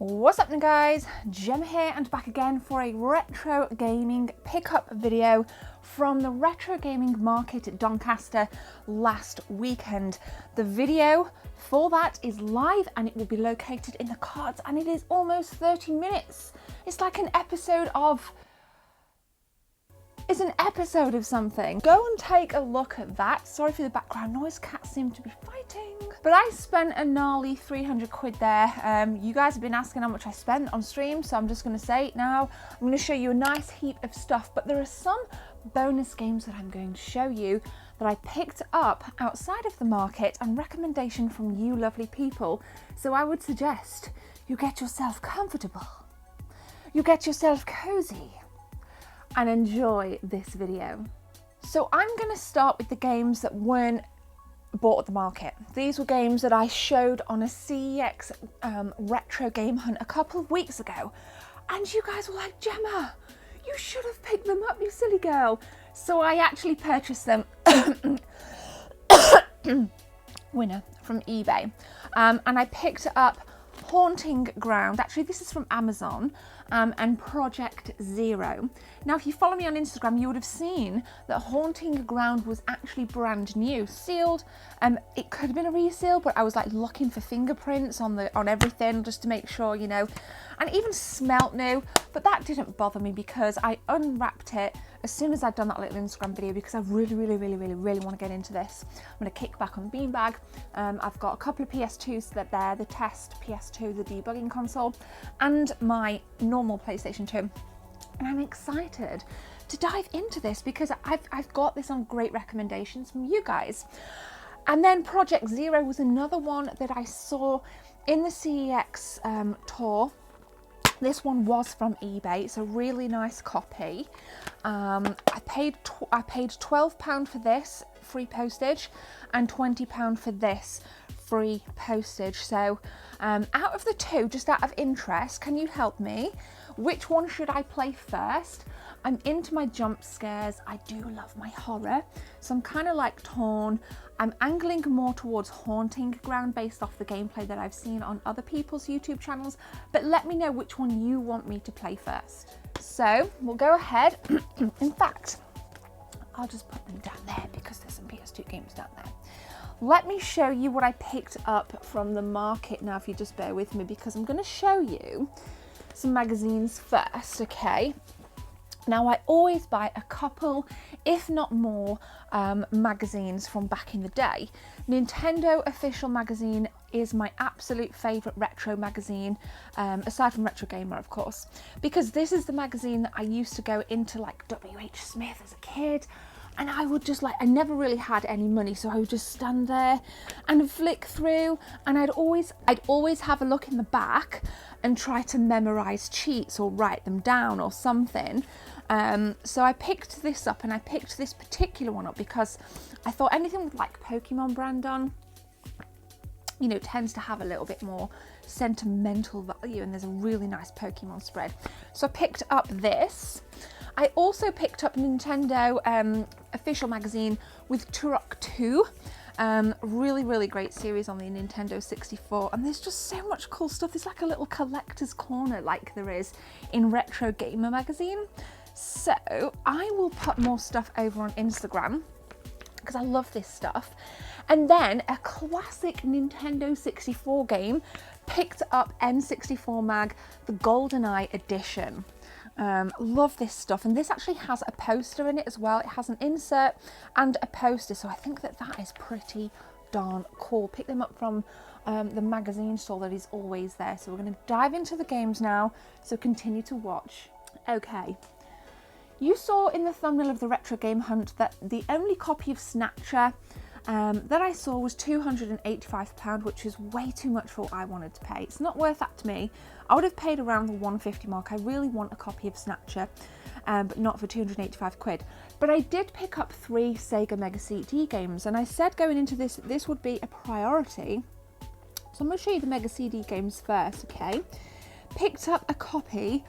What's up guys, Gem here and back again for a retro gaming pickup video from the retro gaming market at Doncaster last weekend. The video for that is live and it will be located in the cards and it is almost 30 minutes. It's like an episode of... It's an episode of something. Go and take a look at that. Sorry for the background noise, cats seem to be fighting. But I spent a gnarly 300 quid there. You guys have been asking how much I spent on stream, so I'm just gonna say it now. I'm gonna show you a nice heap of stuff, but there are some bonus games that I'm going to show you that I picked up outside of the market and recommendation from you lovely people. So I would suggest you get yourself comfortable, you get yourself cozy, and enjoy this video. So I'm gonna start with the games that weren't bought at the market. These were games that I showed on a CEX retro game hunt a couple of weeks ago. And you guys were like, Gemma, you should have picked them up, you silly girl. So I actually purchased them, winner, from eBay. And I picked up Haunting Ground. Actually, this is from Amazon. And Project Zero. Now, if you follow me on Instagram, you would have seen that Haunting Ground was actually brand new, sealed. It could have been a reseal, but I was like looking for fingerprints on everything just to make sure, you know, and even smelt new. But that didn't bother me because I unwrapped it as soon as I'd done that little Instagram video because I really want to get into this. I'm going to kick back on the beanbag. I've got a couple of PS2s that there, the test PS2, the debugging console, and my normal PlayStation 2. And I'm excited to dive into this because I've got this on great recommendations from you guys. And then Project Zero was another one that I saw in the CEX tour. This one was from eBay. It's a really nice copy. I paid £12 for this, free postage, and £20 for this, free postage. So out of the two, just out of interest, can you help me? Which one should I play first? I'm into my jump scares. I do love my horror. So I'm kind of like torn. I'm angling more towards Haunting Ground based off the gameplay that I've seen on other people's YouTube channels, but let me know which one you want me to play first. So we'll go ahead. In fact, I'll just put them down there because there's some PS2 games down there. Let me show you what I picked up from the market now, if you just bear with me, because I'm going to show you some magazines first, okay? Now, I always buy a couple, if not more, magazines from back in the day. Nintendo Official Magazine is my absolute favourite retro magazine, aside from Retro Gamer, of course, because this is the magazine that I used to go into, like W.H. Smith as a kid. And I would just I never really had any money, so I would just stand there and flick through, and I'd always have a look in the back and try to memorize cheats or write them down or something. So I picked this up, and I picked this particular one up because I thought anything with like Pokemon brand on, you know, tends to have a little bit more sentimental value, and there's a really nice Pokemon spread. So I picked up this. I also picked up Nintendo Official Magazine with Turok 2. Really great series on the Nintendo 64, and there's just so much cool stuff. There's like a little collector's corner like there is in Retro Gamer Magazine. So I will put more stuff over on Instagram because I love this stuff. And then a classic Nintendo 64 game, picked up N64 Mag, the GoldenEye edition. Love this stuff, and this actually has a poster in it as well. It has an insert and a poster, so I think that is pretty darn cool. Pick them up from the magazine store that is always there. So we're going to dive into the games now, so continue to watch. Okay, you saw in the thumbnail of the retro game hunt that the only copy of Snatcher that I saw was £285, which is way too much for what I wanted to pay. It's not worth that to me. I would have paid around the 150 mark. I really want a copy of Snatcher, but not for 285 quid. But I did pick up 3 Sega Mega-CD games, and I said going into this would be a priority. So I'm going to show you the Mega-CD games first, okay? Picked up a copy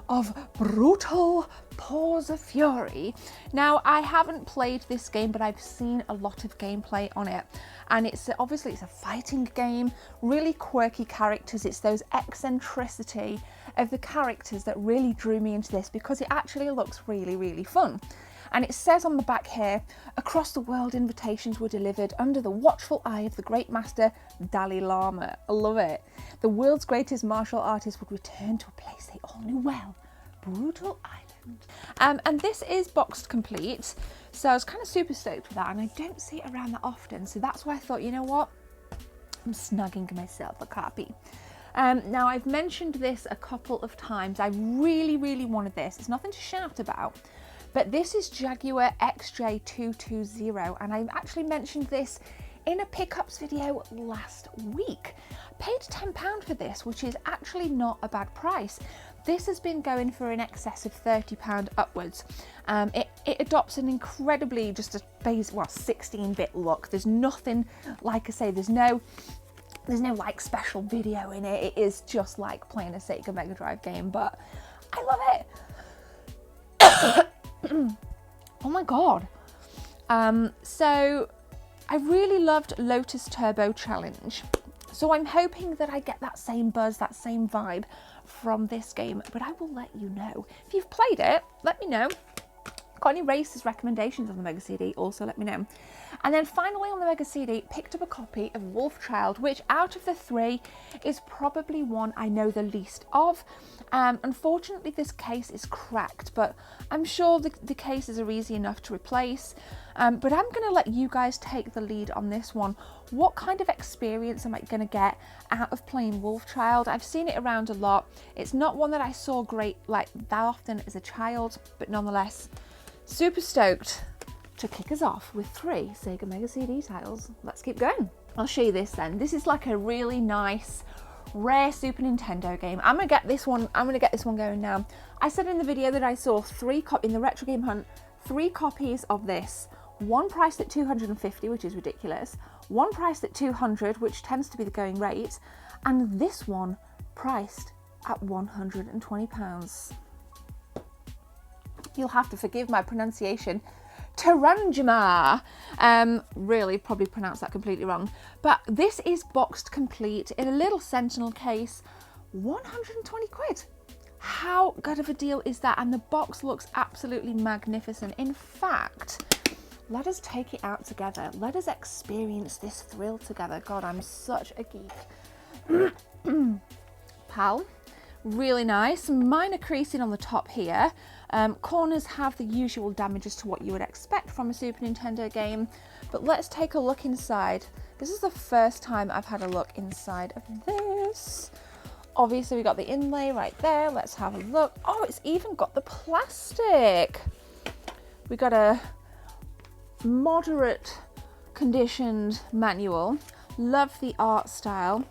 of brutal Paws of Fury. Now, I haven't played this game, but I've seen a lot of gameplay on it, and it's obviously a fighting game, really quirky characters. It's those eccentricity of the characters that really drew me into this, because it actually looks really, really fun. And it says on the back here, across the world invitations were delivered under the watchful eye of the great master Dalai Lama. I love it. The world's greatest martial artists would return to a place they all knew well, Brutal Island. And this is boxed complete, so I was kind of super stoked for that, and I don't see it around that often, so that's why I thought, you know what, I'm snugging myself a copy. Now, I've mentioned this a couple of times. I really, really wanted this. It's nothing to shout about, but this is Jaguar XJ220, and I actually mentioned this in a pickups video last week. I paid £10 for this, which is actually not a bad price. This has been going for in excess of £30 upwards. It adopts an incredibly just a base, well, 16-bit look. There's nothing, like I say, there's no like special video in it. It is just like playing a Sega Mega Drive game, but I love it. Oh my god. So I really loved Lotus Turbo Challenge, so I'm hoping that I get that same buzz, that same vibe from this game, but I will let you know. If you've played it, let me know. Got any races recommendations on the Mega CD, also let me know. And then finally on the Mega CD, picked up a copy of Wolfchild, which out of the three is probably one I know the least of. Unfortunately, this case is cracked, but I'm sure the cases are easy enough to replace. But I'm going to let you guys take the lead on this one. What kind of experience am I going to get out of playing Wolfchild? I've seen it around a lot. It's not one that I saw great like that often as a child, but nonetheless, super stoked to kick us off with 3 Sega Mega CD titles. Let's keep going. I'll show you this then. This is like a really nice, rare Super Nintendo game. I'm gonna get this one going now. I said in the video that I saw in the retro game hunt, 3 copies of this. One priced at $250, which is ridiculous. One priced at $200, which tends to be the going rate, and this one priced at £120. You'll have to forgive my pronunciation. Terranigma. Really probably pronounced that completely wrong. But this is boxed complete in a little Sentinel case. 120 quid. How good of a deal is that? And the box looks absolutely magnificent. In fact, let us take it out together. Let us experience this thrill together. God, I'm such a geek. PAL. Really nice. Minor creasing on the top here. Corners have the usual damages to what you would expect from a Super Nintendo game, but let's take a look inside. This is the first time I've had a look inside of this. Obviously we got the inlay right there. Let's have a look. Oh, it's even got the plastic. We got a moderate conditioned manual. Love the art style.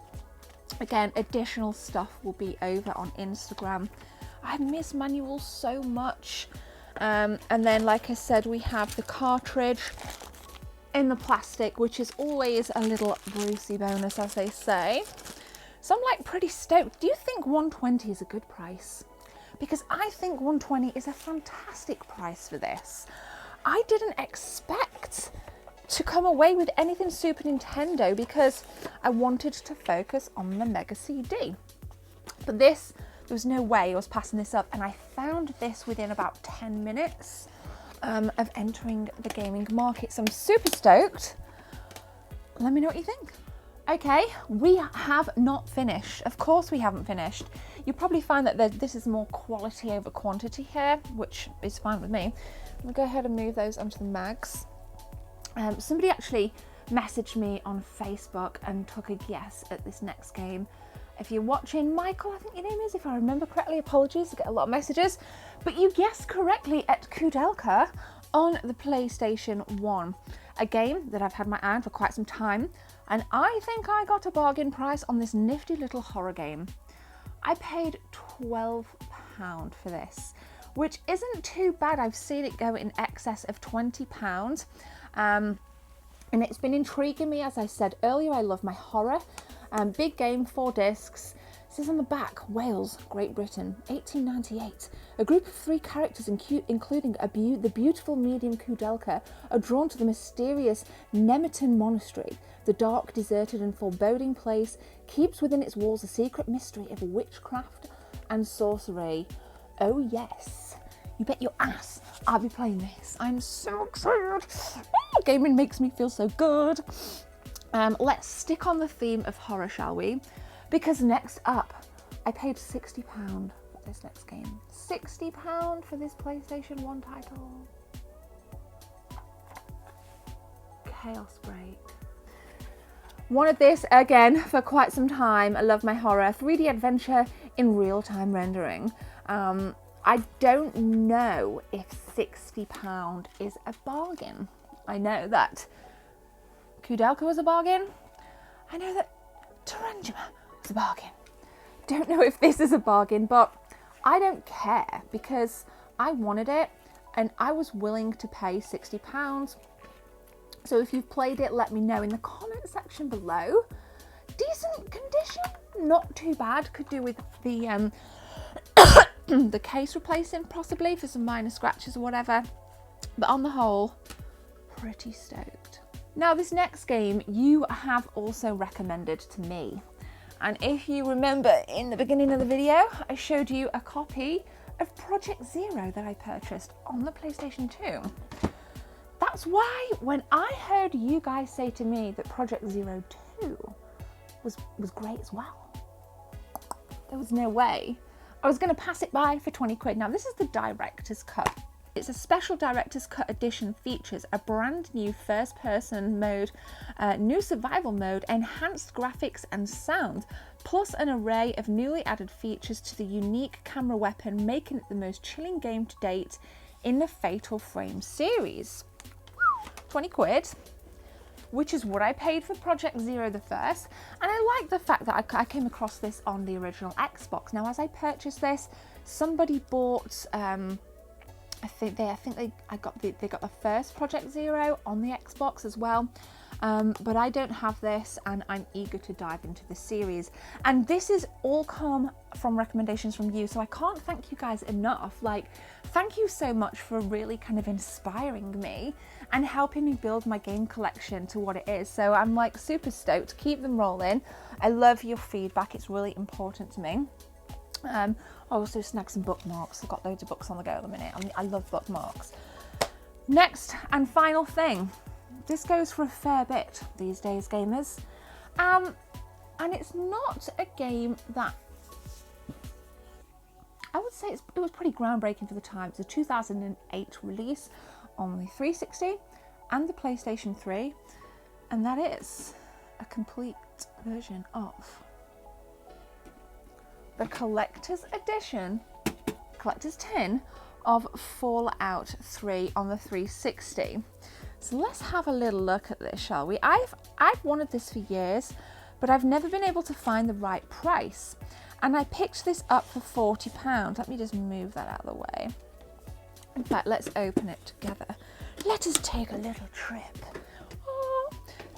Again, additional stuff will be over on Instagram. I miss manuals so much. And then, like I said, we have the cartridge in the plastic, which is always a little Brucey bonus, as they say. So I'm like pretty stoked. Do you think 120 is a good price? Because I think 120 is a fantastic price for this. I didn't expect to come away with anything Super Nintendo because I wanted to focus on the Mega CD. But this, there was no way I was passing this up, and I found this within about 10 minutes of entering the gaming market. So I'm super stoked. Let me know what you think. Okay, we have not finished. Of course we haven't finished. You'll probably find that this is more quality over quantity here, which is fine with me. I'm gonna go ahead and move those onto the mags. Somebody actually messaged me on Facebook and took a guess at this next game. If you're watching, Michael, I think your name is, if I remember correctly, apologies, I get a lot of messages, but you guessed correctly at Kudelka on the PlayStation 1, a game that I've had my eye on for quite some time, and I think I got a bargain price on this nifty little horror game. I paid £12 for this, which isn't too bad. I've seen it go in excess of £20. And it's been intriguing me, as I said earlier. I love my horror. Big game, 4 discs, It says on the back, Wales, Great Britain, 1898. A group of 3 characters, including the beautiful medium Kudelka, are drawn to the mysterious Nemeton Monastery. The dark, deserted and foreboding place keeps within its walls a secret mystery of witchcraft and sorcery. Oh yes, you bet your ass I'll be playing this. I'm so excited. Gaming makes me feel so good. Let's stick on the theme of horror, shall we? Because next up, I paid £60 for this next game. £60 for this PlayStation 1 title. Chaos Break. Wanted this again for quite some time. I love my horror. 3D adventure in real-time rendering. I don't know if £60 is a bargain. I know that Kudelka was a bargain. I know that Terranigma was a bargain. Don't know if this is a bargain, but I don't care because I wanted it and I was willing to pay £60. So if you've played it, let me know in the comment section below. Decent condition, not too bad. Could do with the the case replacing possibly for some minor scratches or whatever. But on the whole, pretty stoked. Now this next game you have also recommended to me. And if you remember in the beginning of the video, I showed you a copy of Project Zero that I purchased on the PlayStation 2. That's why when I heard you guys say to me that Project Zero 2 was great as well, there was no way I was going to pass it by for 20 quid. Now this is the Director's Cut. It's a special Director's Cut edition, features a brand new first person mode, new survival mode, enhanced graphics and sound, plus an array of newly added features to the unique camera weapon, making it the most chilling game to date in the Fatal Frame series. 20 quid, which is what I paid for Project Zero the first, and I like the fact that I came across this on the original Xbox. Now as I purchased this, somebody bought I think they got the first Project Zero on the Xbox as well, but I don't have this and I'm eager to dive into the series. And this is all come from recommendations from you, so I can't thank you guys enough. Like, thank you so much for really kind of inspiring me and helping me build my game collection to what it is. So I'm like super stoked. Keep them rolling. I love your feedback, it's really important to me. I also snagged some bookmarks. I've got loads of books on the go at the minute. I love bookmarks. Next and final thing. This goes for a fair bit these days, gamers. And it's not a game that I would say it was pretty groundbreaking for the time. It's a 2008 release on the 360 and the PlayStation 3, and that is a complete version of the collector's edition, collector's tin of Fallout 3 on the 360. So let's have a little look at this, shall we? I've wanted this for years, but I've never been able to find the right price. And I picked this up for £40. Let me just move that out of the way. In fact, let's open it together. Let us take a little trip. Oh.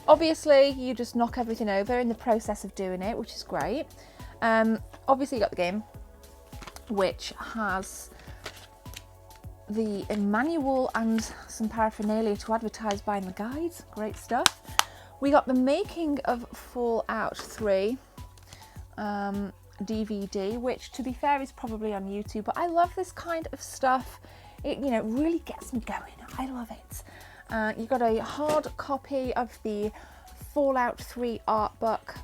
Obviously, you just knock everything over in the process of doing it, which is great. Obviously, you got the game, which has the manual and some paraphernalia to advertise by in the guides. Great stuff. We got the making of Fallout 3 DVD, which to be fair is probably on YouTube, but I love this kind of stuff. It, you know, really gets me going. I love it. You got a hard copy of the Fallout 3 art book,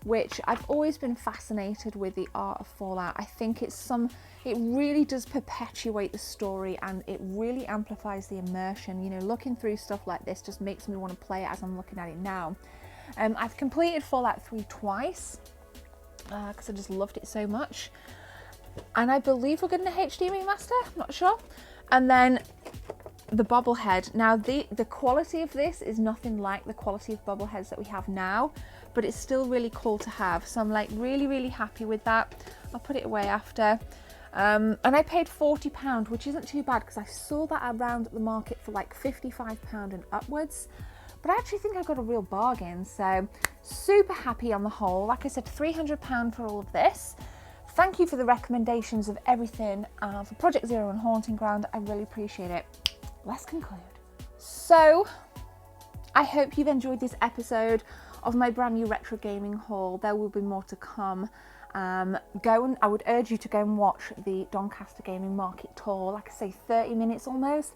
which I've always been fascinated with the art of Fallout. I think it really does perpetuate the story and it really amplifies the immersion. You know, looking through stuff like this just makes me want to play it as I'm looking at it now. I've completed Fallout 3 twice because I just loved it so much. And I believe we're getting a HD remaster, I'm not sure. And then the bobblehead. Now the quality of this is nothing like the quality of bobbleheads that we have now, but it's still really cool to have. So I'm like really happy with that. I'll put it away after. And I paid £40, which isn't too bad because I saw that around at the market for like £55 and upwards. but I actually think I got a real bargain. So super happy on the whole. Like I said, £300 for all of this. Thank you for the recommendations of everything for Project Zero and Haunting Ground. I really appreciate it. Let's conclude. So I hope you've enjoyed this episode of my brand new retro gaming haul. There will be more to come. I would urge you to go and watch the Doncaster Gaming Market tour. Like I say, 30 minutes almost.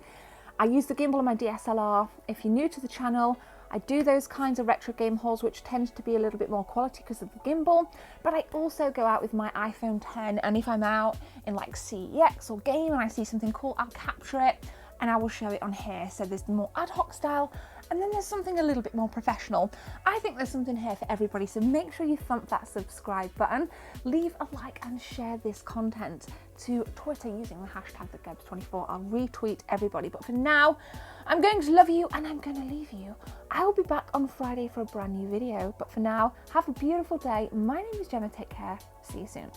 I use the gimbal on my DSLR. If you're new to the channel, I do those kinds of retro game hauls which tend to be a little bit more quality because of the gimbal, but I also go out with my iPhone 10, and if I'm out in like CEX or game and I see something cool, I'll capture it and I will show it on here. So there's the more ad hoc style, and then there's something a little bit more professional. I think there's something here for everybody, so make sure you thump that subscribe button, leave a like and share this content to Twitter using the hashtag TheGebs24. I'll retweet everybody, but for now, I'm going to love you and I'm going to leave you. I will be back on Friday for a brand new video, but for now, have a beautiful day. My name is Gemma, take care, see you soon.